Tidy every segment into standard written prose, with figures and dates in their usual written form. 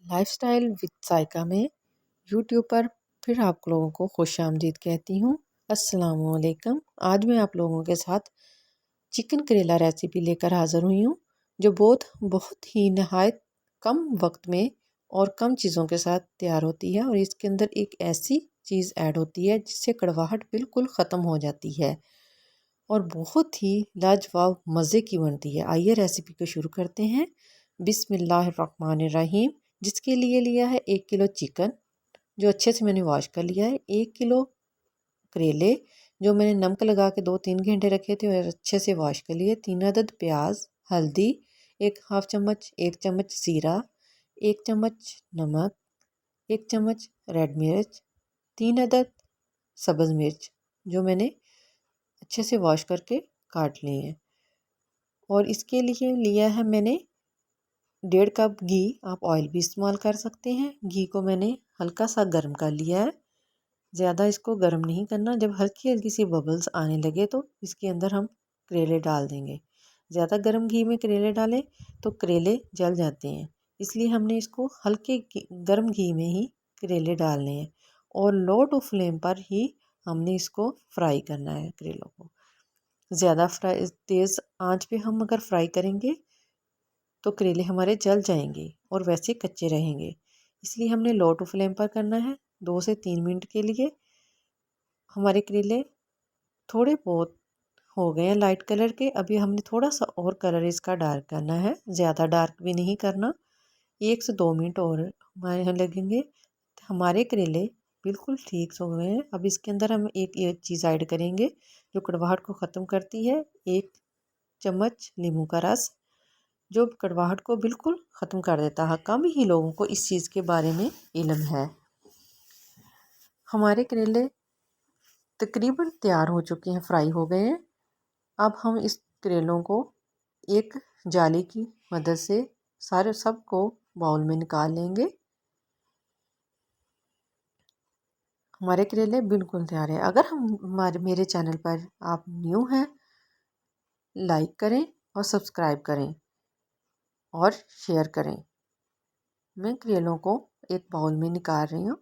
Lifestyle with Saika में YouTube पर फिर आप लोगों को खुशामदीद कहती हूँ। अस्सलामुअलैकुम। आज मैं आप लोगों के साथ चिकन करेला रेसिपी लेकर हाज़िर हुई हूँ, जो बहुत बहुत ही नहायत कम वक्त में और कम चीज़ों के साथ तैयार होती है। और इसके अंदर एक ऐसी चीज़ ऐड होती है जिससे कड़वाहट बिल्कुल ख़त्म हो जाती है और बहुत ही लाजवाब मज़े की बनती है। आइए रेसिपी को शुरू करते हैं। बिस्मिल्लाहिर्रहमानिर्रहीम। जिसके लिए लिया है 1 किलो चिकन, जो अच्छे से मैंने वॉश कर लिया है। 1 किलो करेले, जो मैंने नमक लगा के 2-3 घंटे रखे थे और अच्छे से वॉश कर लिए। 3 अदद प्याज, हल्दी, 1 हाफ चम्मच, 1 चम्मच ज़ीरा, 1 चम्मच नमक, 1 चम्मच रेड मिर्च, 3 अदद सब्ज़ मिर्च, जो मैंने अच्छे से वॉश करके काट लिए हैं। और इसके लिए लिया है मैंने 1.5 कप घी। आप ऑयल भी इस्तेमाल कर सकते हैं। घी को मैंने हल्का सा गर्म कर लिया है, ज़्यादा इसको गर्म नहीं करना। जब हल्की हल्की सी बबल्स आने लगे तो इसके अंदर हम करेले डाल देंगे। ज़्यादा गर्म घी में करेले डालें तो करेले जल जाते हैं, इसलिए हमने इसको हल्के गर्म घी में ही करेले डालने हैं और लो टू फ्लेम पर ही हमने इसको फ्राई करना है। करेलों को ज़्यादा तेज़ आंच पे हम अगर फ्राई करेंगे तो करेले हमारे जल जाएंगे और वैसे कच्चे रहेंगे, इसलिए हमने लो टू फ्लेम पर करना है। 2 से 3 मिनट के लिए हमारे करेले थोड़े बहुत हो गए हैं लाइट कलर के। अभी हमने थोड़ा सा और कलर इसका डार्क करना है, ज़्यादा डार्क भी नहीं करना। 1 से 2 मिनट और हमारे यहाँ लगेंगे। हमारे करेले बिल्कुल ठीक हो गए हैं। अब इसके अंदर हम एक ये चीज़ ऐड करेंगे जो कड़वाहट को ख़त्म करती है। 1 चम्मच नींबू का रस, जो कड़वाहट को बिल्कुल ख़त्म कर देता है। कम ही लोगों को इस चीज़ के बारे में इल्म है। हमारे करेले तकरीबन तैयार हो चुके हैं, फ्राई हो गए हैं। अब हम इस करेलों को एक जाली की मदद से सारे सब को बाउल में निकाल लेंगे। हमारे करेले बिल्कुल तैयार है। अगर मेरे चैनल पर आप न्यू हैं, लाइक करें और सब्सक्राइब करें और शेयर करें। मैं करेलों को एक बाउल में निकाल रही हूँ।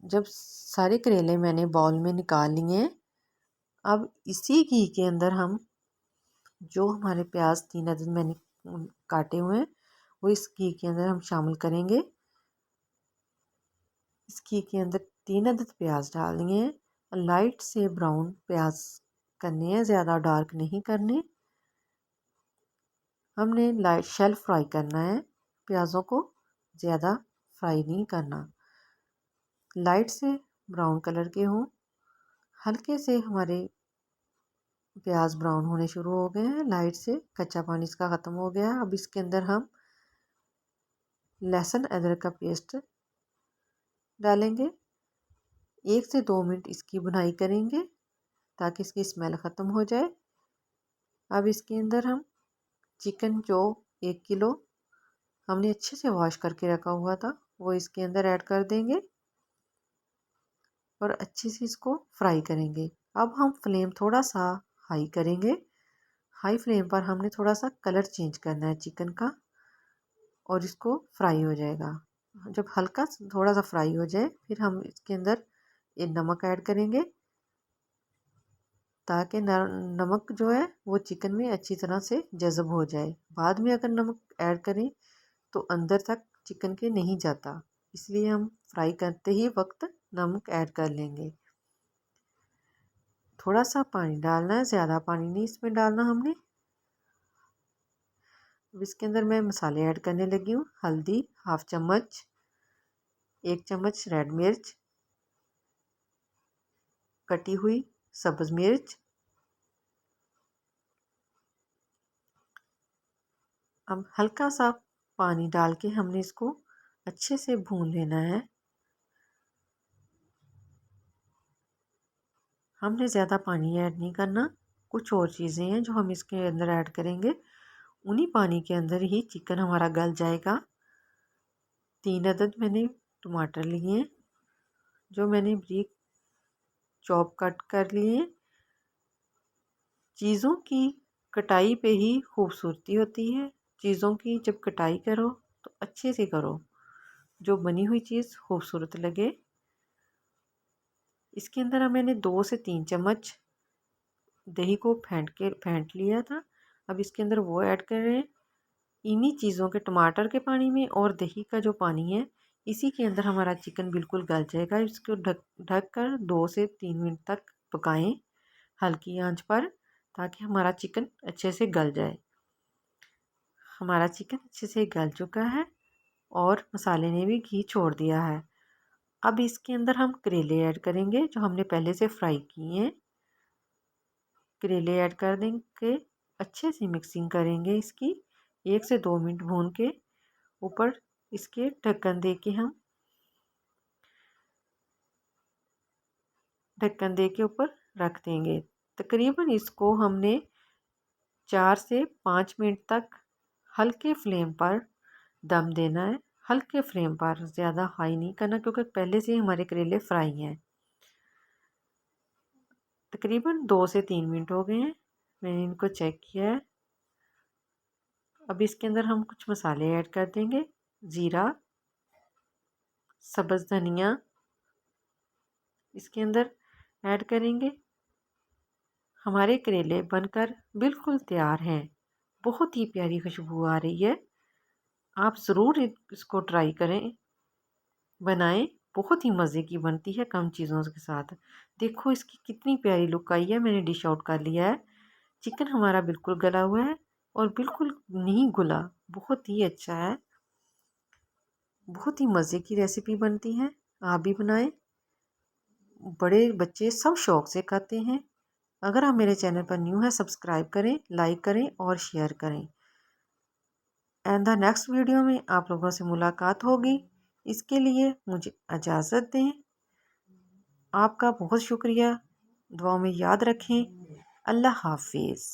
जब सारे करेले मैंने बाउल में निकाल लिए हैं, अब इसी घी के अंदर हम जो हमारे प्याज 3 अदद मैंने काटे हुए हैं वो इस घी के अंदर हम शामिल करेंगे। इस घी के अंदर 3 अदद प्याज डाल दिए हैं। लाइट से ब्राउन प्याज करने हैं, ज़्यादा डार्क नहीं करने। हमने लाइट शेल फ्राई करना है, प्याज़ों को ज़्यादा फ्राई नहीं करना। लाइट से ब्राउन कलर के हों। हल्के से हमारे प्याज ब्राउन होने शुरू हो गए हैं, लाइट से कच्चा पानी इसका ख़त्म हो गया है। अब इसके अंदर हम लहसुन अदरक का पेस्ट डालेंगे। 1 से 2 मिनट इसकी भुनाई करेंगे ताकि इसकी स्मेल ख़त्म हो जाए। अब इसके अंदर हम चिकन, जो 1 किलो हमने अच्छे से वॉश करके रखा हुआ था, वो इसके अंदर ऐड कर देंगे और अच्छे से इसको फ्राई करेंगे। अब हम फ्लेम थोड़ा सा हाई करेंगे। हाई फ्लेम पर हमने थोड़ा सा कलर चेंज करना है चिकन का और इसको फ्राई हो जाएगा। जब हल्का थोड़ा सा फ्राई हो जाए फिर हम इसके अंदर ये नमक ऐड करेंगे ताकि नमक जो है वो चिकन में अच्छी तरह से जज़ब हो जाए। बाद में अगर नमक ऐड करें तो अंदर तक चिकन के नहीं जाता, इसलिए हम फ्राई करते ही वक्त नमक ऐड कर लेंगे। थोड़ा सा पानी डालना है, ज़्यादा पानी नहीं इसमें डालना हमने। अब इसके अंदर मैं मसाले ऐड करने लगी हूँ। हल्दी हाफ चम्मच, 1 चम्मच रेड मिर्च, कटी हुई सब्ज़ मिर्च। अब हल्का सा पानी डाल के हमने इसको अच्छे से भून लेना है। हमने ज़्यादा पानी ऐड नहीं करना। कुछ और चीज़ें हैं जो हम इसके अंदर ऐड करेंगे, उन्हीं पानी के अंदर ही चिकन हमारा गल जाएगा। 3 अदद मैंने टमाटर लिए हैं, जो मैंने बारीक चॉप कट कर लिए हैं। चीज़ों की कटाई पे ही खूबसूरती होती है। चीज़ों की जब कटाई करो तो अच्छे से करो, जो बनी हुई चीज़ खूबसूरत लगे। इसके अंदर अब मैंने 2 से 3 चम्मच दही को फेंट लिया था। अब इसके अंदर वो ऐड कर रहे हैं। इन्हीं चीज़ों के, टमाटर के पानी में और दही का जो पानी है, इसी के अंदर हमारा चिकन बिल्कुल गल जाएगा। इसको ढक कर 2 से 3 मिनट तक पकाएं हल्की आंच पर, ताकि हमारा चिकन अच्छे से गल जाए। हमारा चिकन अच्छे से गल चुका है और मसाले ने भी घी छोड़ दिया है। अब इसके अंदर हम करेले ऐड करेंगे जो हमने पहले से फ्राई किए हैं। करेले ऐड कर देंगे, अच्छे से मिक्सिंग करेंगे इसकी। 1 से 2 मिनट भून के ऊपर इसके ढक्कन दे के ऊपर रख देंगे। तकरीबन इसको हमने 4 से 5 मिनट तक हल्के फ्लेम पर दम देना है। हल्के फ्लेम पर, ज़्यादा हाई नहीं करना, क्योंकि पहले से ही हमारे करेले फ्राई हैं। तकरीबन 2 से 3 मिनट हो गए हैं, मैंने इनको चेक किया है। अब इसके अंदर हम कुछ मसाले ऐड कर देंगे। ज़ीरा, सब्ज़ धनिया इसके अंदर ऐड करेंगे। हमारे करेले बनकर बिल्कुल तैयार हैं। बहुत ही प्यारी खुशबू आ रही है। आप ज़रूर इसको ट्राई करें, बनाएं। बहुत ही मज़े की बनती है कम चीज़ों के साथ। देखो इसकी कितनी प्यारी लुक आई है। मैंने डिश आउट कर लिया है। चिकन हमारा बिल्कुल गला हुआ है और बिल्कुल नहीं घुला, बहुत ही अच्छा है। बहुत ही मज़े की रेसिपी बनती है, आप भी बनाएं। बड़े बच्चे सब शौक से खाते हैं। अगर आप मेरे चैनल पर न्यू हैं, सब्सक्राइब करें, लाइक करें और शेयर करें। एंड द नेक्स्ट वीडियो में आप लोगों से मुलाकात होगी। इसके लिए मुझे इजाज़त दें। आपका बहुत शुक्रिया। दुआ में याद रखें। अल्लाह हाफिज़।